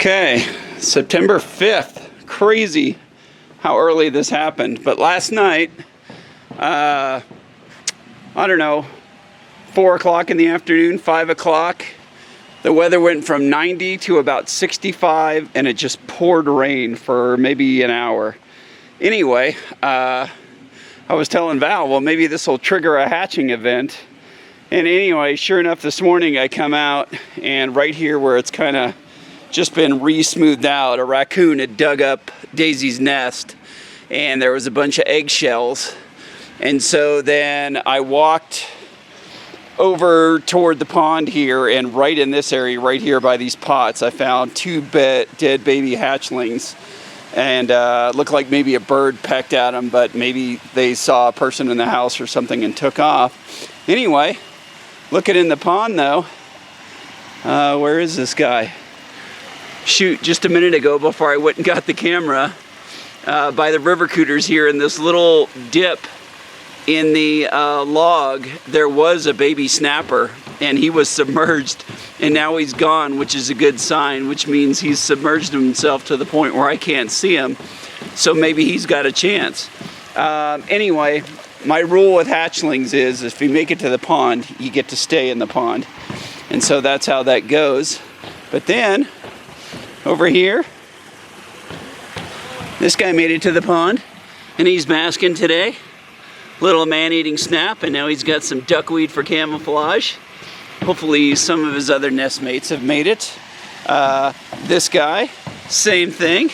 Okay, September 5th. Crazy how early this happened. But last night, I don't know, 4 o'clock in the afternoon, 5 o'clock, the weather went from 90 to about 65 and it just poured rain for maybe an hour. Anyway, I was telling Val, well, maybe this will trigger a hatching event. And anyway, sure enough, this morning I come out and right here where it's kind of just been re-smoothed out, a raccoon had dug up Daisy's nest and there was a bunch of eggshells. And so then I walked over toward the pond here, and right in this area, right here by these pots, I found two dead baby hatchlings. And looked like maybe a bird pecked at them, but maybe they saw a person in the house or something and took off. Anyway, looking in the pond though, where is this guy? Shoot, just a minute ago before I went and got the camera, by the river cooters here in this little dip in the log, there was a baby snapper and he was submerged and now he's gone, which is a good sign, which means he's submerged himself to the point where I can't see him. So maybe he's got a chance. Anyway, my rule with hatchlings is if you make it to the pond, you get to stay in the pond. And so that's how that goes. But then, over here, this guy made it to the pond and he's basking today. Little man-eating snap, and now he's got some duckweed for camouflage. Hopefully some of his other nest mates have made it. This guy, same thing,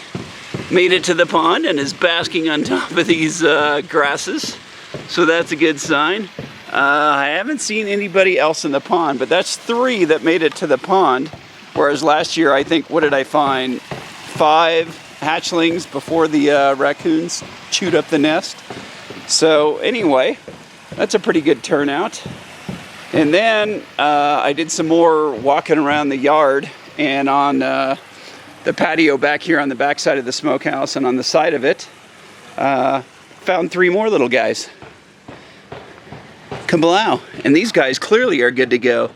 made it to the pond and is basking on top of these grasses. So that's a good sign. I haven't seen anybody else in the pond, but that's 3 that made it to the pond. Whereas last year, I think, what did I find? 5 hatchlings before the raccoons chewed up the nest. So anyway, that's a pretty good turnout. And then I did some more walking around the yard and on the patio back here on the back side of the smokehouse and on the side of it, found 3 more little guys. Kablow. And these guys clearly are good to go.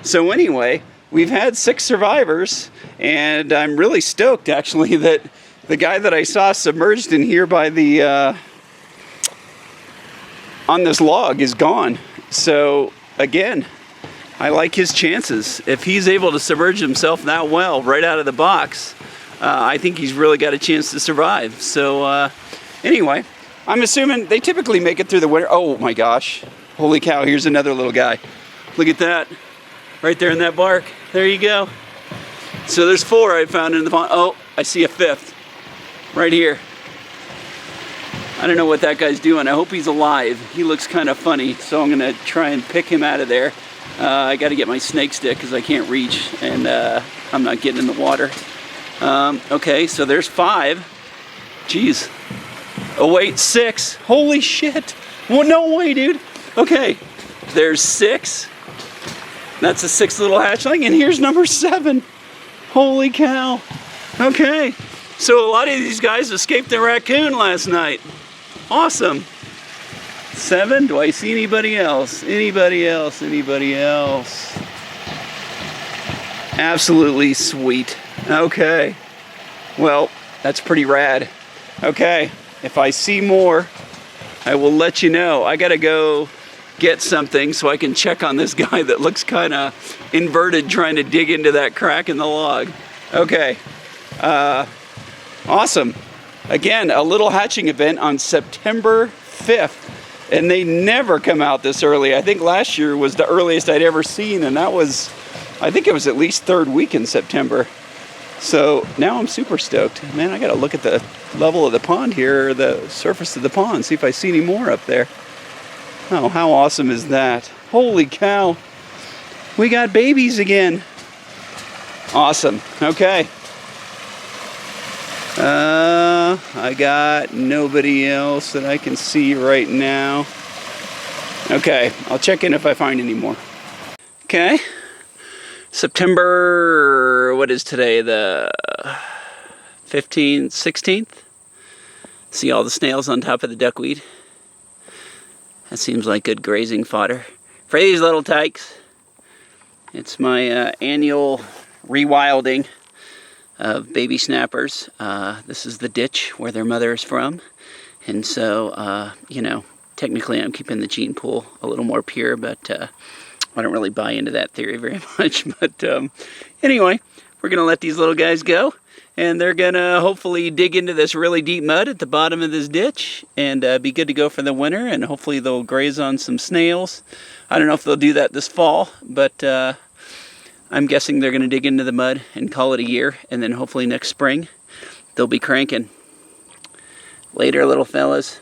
So anyway, we've had 6 survivors and I'm really stoked actually that the guy that I saw submerged in here by the on this log is gone. So again, I like his chances. If he's able to submerge himself that well right out of the box, I think he's really got a chance to survive. So anyway, I'm assuming they typically make it through the winter. Oh my gosh, holy cow, here's another little guy. Look at that, right there in that bark. There you go. So there's 4 I found in the pond. Oh, I see a 5th right here. I don't know what that guy's doing. I hope he's alive. He looks kind of funny, so I'm gonna try and pick him out of there. I gotta get my snake stick because I can't reach and I'm not getting in the water. Okay, so there's 5. Jeez. Oh wait, 6. Holy shit. Well, no way, dude. Okay, there's 6. That's a 6th little hatchling, and here's number 7. Holy cow. Okay, so a lot of these guys escaped the raccoon last night. Awesome. 7, do I see anybody else? Anybody else? Anybody else? Absolutely sweet. Okay. Well, that's pretty rad. Okay, if I see more, I will let you know. I gotta go get something so I can check on this guy that looks kind of inverted trying to dig into that crack in the log. Okay. Awesome. Again, a little hatching event on September 5th, and they never come out this early. I think last year was the earliest I'd ever seen, and that was, I think it was at least 3rd week in September. So now I'm super stoked. Man, I gotta look at the level of the pond here, or the surface of the pond, see if I see any more up there. Oh, how awesome is that? Holy cow. We got babies again. Awesome. Okay. I got nobody else that I can see right now. Okay, I'll check in if I find any more. Okay, September, what is today, the 15th, 16th? See all the snails on top of the duckweed? That seems like good grazing fodder for these little tykes. It's my annual rewilding. of baby snappers. This is the ditch where their mother is from. And so, you know, technically I'm keeping the gene pool a little more pure, but I don't really buy into that theory very much. But anyway, we're going to let these little guys go. And they're going to hopefully dig into this really deep mud at the bottom of this ditch and be good to go for the winter. And hopefully they'll graze on some snails. I don't know if they'll do that this fall, but I'm guessing they're going to dig into the mud and call it a year. And then hopefully next spring they'll be cranking. Later, little fellas.